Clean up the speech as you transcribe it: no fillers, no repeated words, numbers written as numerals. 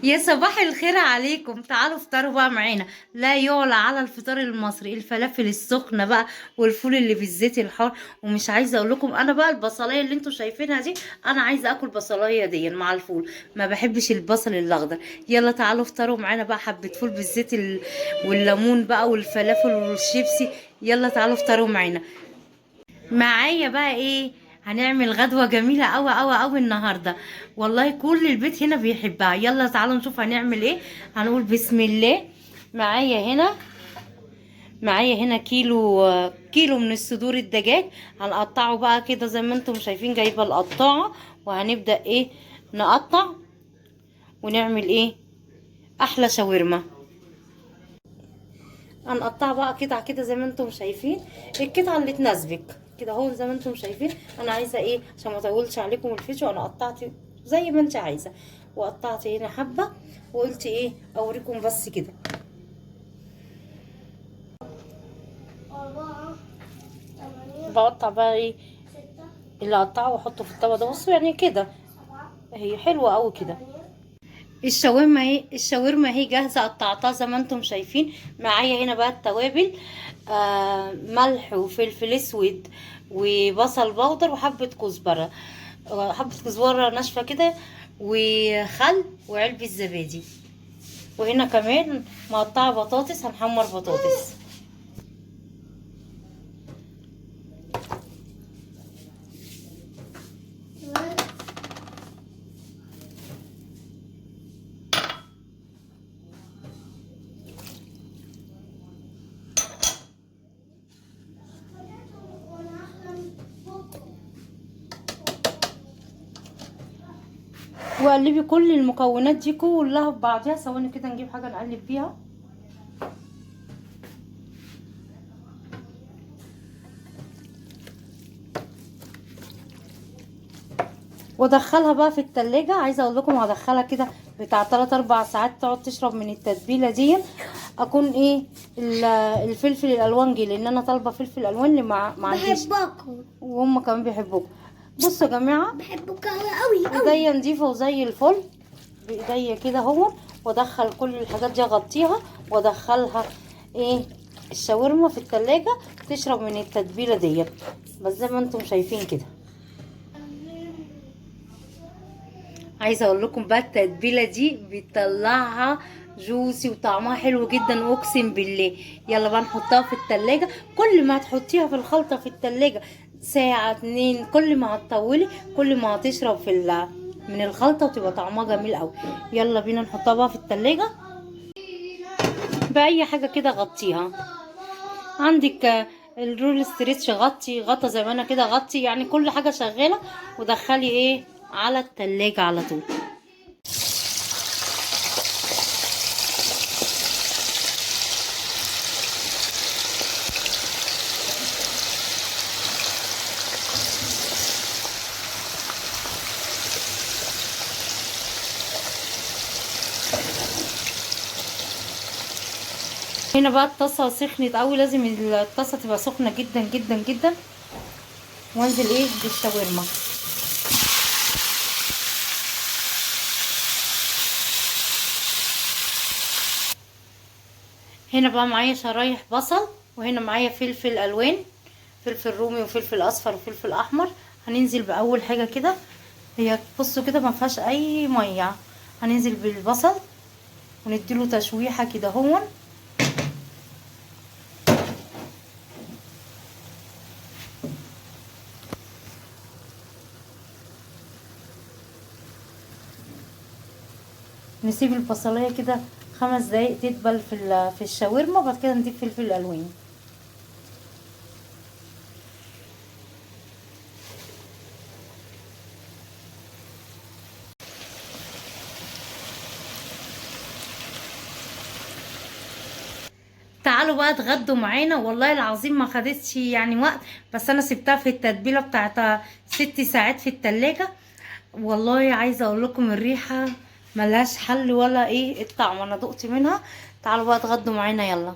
يا صباح الخير عليكم، تعالوا افطروا بقى معانا. لا يعلى على الفطار المصري الفلافل السخنه بقى، والفول اللي بالزيت الحار. ومش عايزه اقول لكم انا بقى البصلايه اللي انتوا شايفينها دي، انا عايزه اكل بصلايه دي مع الفول. ما بحبش البصل الاخضر. يلا تعالوا افطروا معانا بقى حبه فول بالزيت والليمون بقى والفلافل والشيبسي. يلا تعالوا افطروا معانا. معايا بقى ايه؟ هنعمل غدوة جميلة قوي قوي قوي النهاردة. والله كل البيت هنا بيحبها. يلا تعالوا نشوف هنعمل ايه. هنقول بسم الله. معايا هنا كيلو من الصدور الدجاج. هنقطعه بقى كده زي ما انتم شايفين، جايبة القطاعة. وهنبدأ ايه؟ نقطع ونعمل ايه؟ احلى شاورما. هنقطع بقى قطع كده زي ما انتم شايفين. القطعه اللي تناسبك كده اهو زي ما انتم شايفين. انا عايزه ايه عشان ما اطولش عليكم الفيديو؟ انا قطعت زي ما انت عايزه، وقطعت هنا حبه. وقلت ايه اوريكم بس كده. بقطع بقى ايه اللي اقطعه واحطه في الطبق ده. بصوا يعني كده هي حلوه قوي كده. الشاورما اهي جاهزه، قطعتها زي ما انتم شايفين. معايا هنا بقى التوابل. ملح وفلفل اسود وبصل بودر وحبه كزبره. حبه كزبره ناشفه كده. وخل وعلبه زبادي. وهنا كمان مقطعه بطاطس، هنحمر بطاطس. وقلبي كل المكونات دي كلها في بعضيها. ثواني كده نجيب حاجه نقلب بيها. وادخلها بقى في التلاجة. عايزه اقول لكم هدخلها كده بتاع 3 4 ساعات تقعد تشرب من التتبيله دي. اكون ايه الفلفل الالوان جه، لان انا طالبه فلفل الوان اللي ما عنديش. بحبكم وهم كمان بيحبوكم. بصوا يا جماعه، بحبكم قوي قوي. ايديا نضيفه وزي الفل. بايديا كده اهو. وادخل كل الحاجات دي اغطيها وادخلها ايه الشاورما في التلاجة تشرب من التتبيله دي. بس زي ما انتم شايفين كده. عايزه اقول لكم بقى التتبيله دي بتطلعها جوسي وطعمها حلو جدا اقسم بالله. يلا بقى نحطها في التلاجة. كل ما هتحطيها في الخلطه في التلاجة ساعه اتنين، كل ما هتطولي كل ما هتشرب من الخلطه وتبقى طعمها جميل قوي. يلا بينا نحطها بقى في التلاجة باي حاجه كده غطيها. عندك الرول ستريتش غطي غطا زي ما انا كده غطي، يعني كل حاجه شغاله. ودخلي ايه على التلاجة على طول. هنا بقى الطاسه سخنت قوي، لازم الطاسه تبقى سخنه جدا جدا جدا. وانزل ايه بالشاورما. هنا بقى معايا شرايح بصل. وهنا معايا فلفل الوان، فلفل رومي وفلفل اصفر وفلفل احمر. هننزل باول حاجه كده. هي بصوا كده ما فيهاش اي ميه. هننزل بالبصل ونديله تشويحه كده هون. نسيب البصلايه كده 5 دقايق تدبل في الشاورما. وبعد كده نضيف فلفل الوان. تعالوا بقى اتغدوا معانا. والله العظيم ما خدتش يعني وقت، بس انا سبتها في التتبيله بتاعتها 6 ساعات في التلاجة. والله عايزه اقول لكم الريحه ملهاش حل ولا ايه الطعم. انا دقت منها. تعالوا بقى اتغدوا معانا يلا.